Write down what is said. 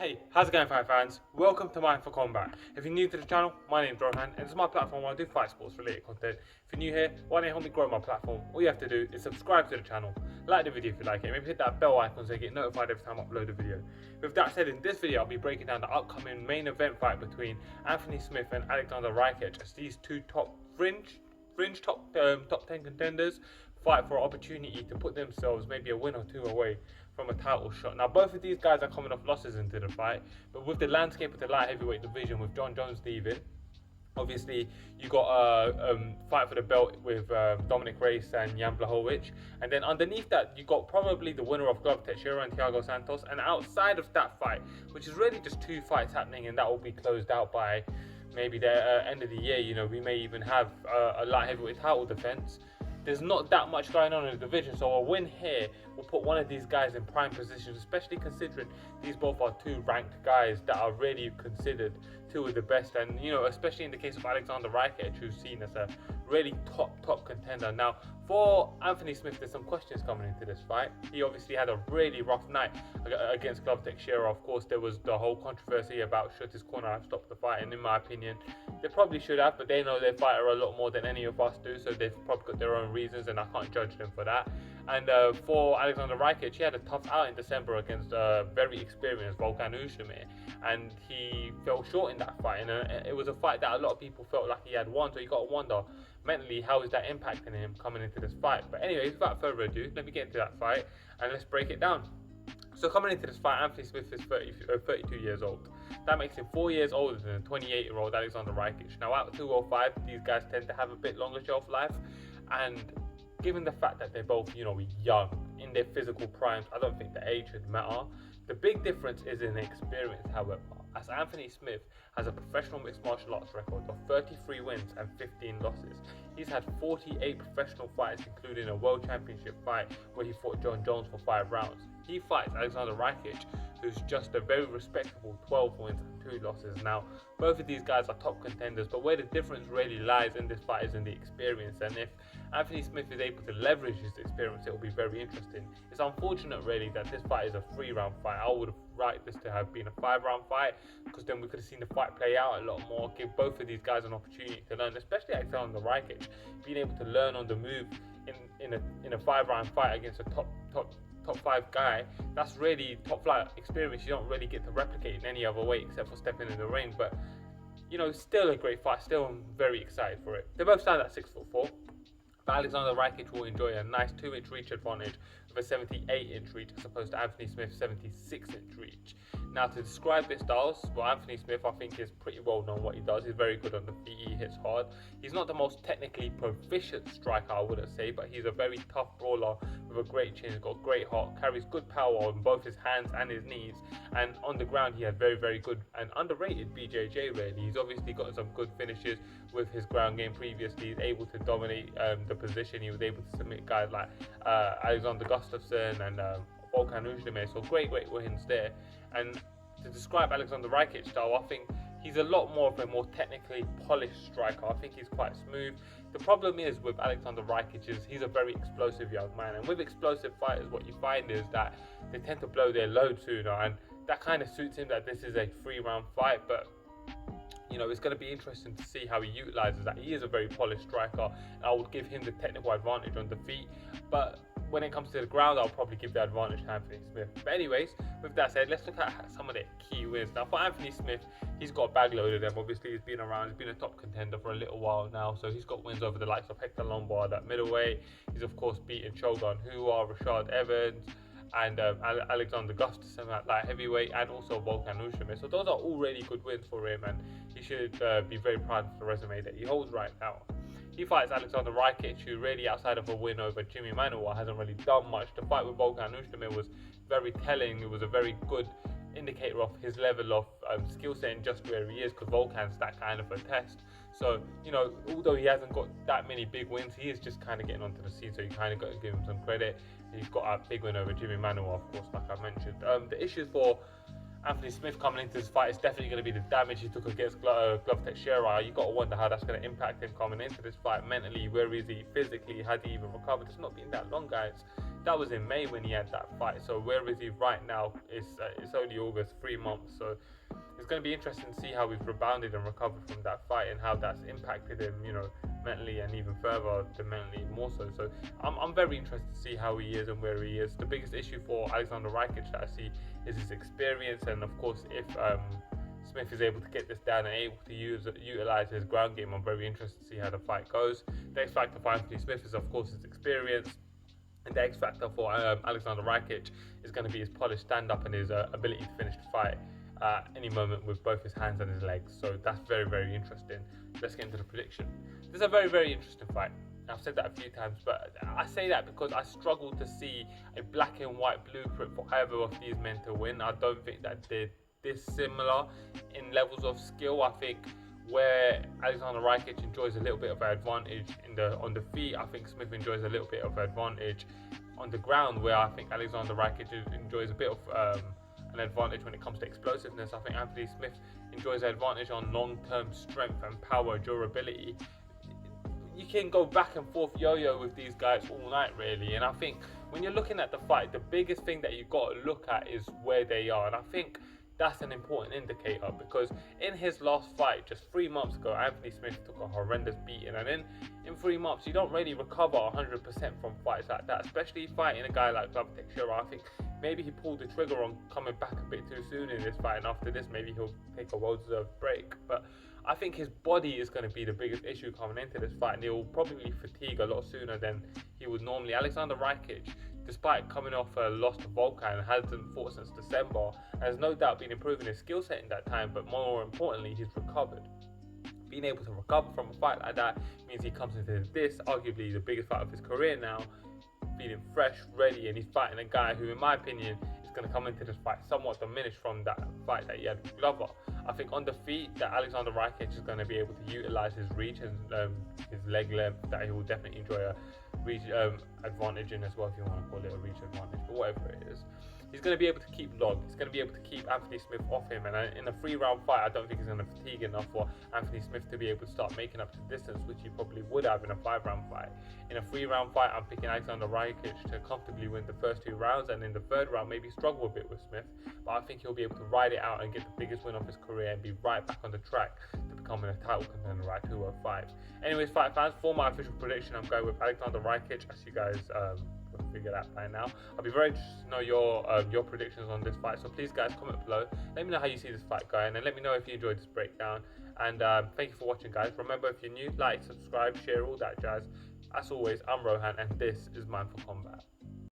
Hey, how's it going, fight fans? Welcome to mindforcombat. If you're new to the channel, my name's Rohan, and it's my platform where I do fight sports related content. If you're new here, why don't you help me grow my platform? All you have to do is subscribe to the channel, like the video if you like it, maybe hit that bell icon so you get notified every time I upload a video. With that said, in this video I'll be breaking down the upcoming main event fight between Anthony Smith and Aleksandar Rakic, as these two top top 10 contenders fight for an opportunity to put themselves maybe a win or two away from a title shot. Now, both of these guys are coming off losses into the fight, but with the landscape of the light heavyweight division with John Jones leaving, obviously you got a fight for the belt with Dominic Reyes and Jan Blachowicz, and then underneath that you got probably the winner of Glove Teixeira and Thiago Santos, and outside of that fight, which is really just two fights happening, and that will be closed out by maybe the end of the year. You know, we may even have a light heavyweight title defense. There's not that much going on in the division, so a win here will put one of these guys in prime position, especially considering these both are two ranked guys that are really considered two of the best, and you know, especially in the case of Aleksandar Rakic, who's seen as a really top contender. Now, for Anthony Smith, there's some questions coming into this fight. He obviously had a really rough night against Glove Teixeira. Of course, there was the whole controversy about should his corner have stopped the fight, and in my opinion, they probably should have, but they know their fighter a lot more than any of us do, so they've probably got their own reasons, and I can't judge them for that. And for Aleksandar Rakic, he had a tough out in December against very experienced Volkan Oezdemir, and he fell short in that fight. And it was a fight that a lot of people felt like he had won, so you got to wonder mentally how is that impacting him coming into this fight. But anyways, without further ado, let me get into that fight and let's break it down. So coming into this fight, Anthony Smith is 32 years old. That makes him 4 years older than 28-year-old Aleksandar Rakic. Now, at 205, these guys tend to have a bit longer shelf life, and given the fact that they're both, you know, young, in their physical primes, I don't think the age should matter. The big difference is in experience, however, as Anthony Smith has a professional mixed martial arts record of 33 wins and 15 losses. He's had 48 professional fights, including a world championship fight where he fought John Jones for 5 rounds. He fights Aleksandar Rakic, who's just a very respectable 12 wins and 2 losses. Now, both of these guys are top contenders, but where the difference really lies in this fight is in the experience, and if Anthony Smith is able to leverage his experience, it will be very interesting. It's unfortunate really that this fight is a 3-round fight. I would have liked this to have been a 5-round fight, because then we could have seen the fight play out a lot more, give both of these guys an opportunity to learn, especially Aleksandar Rakic, being able to learn on the move in a 5-round fight against a top 5 guy. That's really top flight experience you don't really get to replicate in any other way except for stepping in the ring. But you know, still a great fight. Still, I'm very excited for it. They both stand at 6'4". But Aleksandar Rakic will enjoy a nice 2-inch reach advantage with a 78-inch reach as opposed to Anthony Smith's 76-inch reach. Now, to describe their styles, well, Anthony Smith, I think, is pretty well known what he does. He's very good on the feet, he hits hard. He's not the most technically proficient striker, I wouldn't say, but he's a very tough brawler with a great chin. He's got great heart, carries good power on both his hands and his knees, and on the ground he has very good and underrated BJJ really. He's obviously got some good finishes with his ground game previously. He's able to dominate the position. He was able to submit guys like Alexander Gustafsson and Volkan Oezdemir, so great wins there. And to describe Aleksandar Rakic's style, I think he's a lot more of a more technically polished striker. I think he's quite smooth. The problem is with Aleksandar Rakic is he's a very explosive young man, and with explosive fighters what you find is that they tend to blow their load sooner, and that kind of suits him that this is a 3-round fight. But you know, it's going to be interesting to see how he utilizes that. He is a very polished striker, and I would give him the technical advantage on the feet, but when it comes to the ground, I'll probably give the advantage to Anthony Smith. But anyways, with that said, let's look at some of the key wins. Now, for Anthony Smith, he's got a bag load of them. Obviously, he's been around. He's been a top contender for a little while now. So he's got wins over the likes of Hector Lombard at middleweight. He's, of course, beaten Shogun Rua, Rashad Evans, and Alexander Gustafsson at light heavyweight, and also Volkan Oezdemir. So those are all really good wins for him, and he should be very proud of the resume that he holds right now. He fights Aleksandar Rakic, who really, outside of a win over Jimmy Manuwa, hasn't really done much. The fight with Volkan Oezdemir was very telling. It was a very good indicator of his level of skill set and just where he is, because Volkan's that kind of a test. So, you know, although he hasn't got that many big wins, he is just kind of getting onto the scene, so you kind of got to give him some credit. He's got a big win over Jimmy Manuwa, of course, like I mentioned. The issues for Anthony Smith coming into this fight is definitely going to be the damage he took against Glove Teixeira. You got to wonder how that's going to impact him coming into this fight mentally. Where is he physically? Has he even recovered? It's not been that long, guys. That was in May when he had that fight. So where is he right now? It's only August, 3 months. So it's going to be interesting to see how he's rebounded and recovered from that fight and how that's impacted him, you know, mentally and even further than mentally more so. So I'm very interested to see how he is and where he is. The biggest issue for Aleksandar Rakic that I see is his experience, and of course if Smith is able to get this down and able to utilize his ground game, I'm very interested to see how the fight goes. The X factor for Anthony Smith is of course his experience, and the X factor for Aleksandar Rakic is going to be his polished stand-up and his ability to finish the fight any moment with both his hands and his legs. So that's very, very interesting. Let's get into the prediction. This is a very, very interesting fight. I've said that a few times, but I say that because I struggle to see a black and white blueprint for either of these men to win. I don't think that they're this similar in levels of skill. I think where Aleksandar Rakic enjoys a little bit of advantage on the feet, I think Smith enjoys a little bit of advantage on the ground, where I think Aleksandar Rakic enjoys a bit of an advantage when it comes to explosiveness. I think Anthony Smith enjoys an advantage on long-term strength and power, durability. You can go back and forth yo-yo with these guys all night really, and I think when you're looking at the fight, the biggest thing that you've got to look at is where they are, and I think that's an important indicator, because in his last fight just 3 months ago, Anthony Smith took a horrendous beating, and in 3 months you don't really recover 100% from fights like that, especially fighting a guy like Glove Teixeira. I think maybe he pulled the trigger on coming back a bit too soon in this fight, and after this maybe he'll take a well-deserved break. But I think his body is going to be the biggest issue coming into this fight, and he'll probably fatigue a lot sooner than he would normally. Aleksandar Rakic, despite coming off a loss to Volkan, hasn't fought since December, and has no doubt been improving his skill set in that time, but more importantly, he's recovered. Being able to recover from a fight like that means he comes into this, arguably the biggest fight of his career now, feeling fresh, ready, and he's fighting a guy who, in my opinion, is going to come into this fight somewhat diminished from that fight that he had with Glover. I think on the feet that Aleksandar Rakic is going to be able to utilize his reach and his leg length, that he will definitely enjoy a reach advantage in as well, if you want to call it a reach advantage, but whatever it is. He's going to be able to keep log. He's going to be able to keep Anthony Smith off him, and in a 3-round fight, I don't think he's going to fatigue enough for Anthony Smith to be able to start making up the distance, which he probably would have in a 5-round fight. In a 3-round fight, I'm picking Aleksandar Rakic to comfortably win the first 2 rounds, and in the 3rd round, maybe struggle a bit with Smith, but I think he'll be able to ride it out and get the biggest win of his career and be right back on the track to becoming a title contender at 205. Anyways, fight fans, for my official prediction, I'm going with Aleksandar Rakic, as you guys figure that by now. I'll be very interested to know your predictions on this fight, so please guys, comment below, let me know how you see this fight going, and let me know if you enjoyed this breakdown. And thank you for watching, guys. Remember, if you're new, like, subscribe, share, all that jazz. As always, I'm Rohan, and this is Mindful Combat.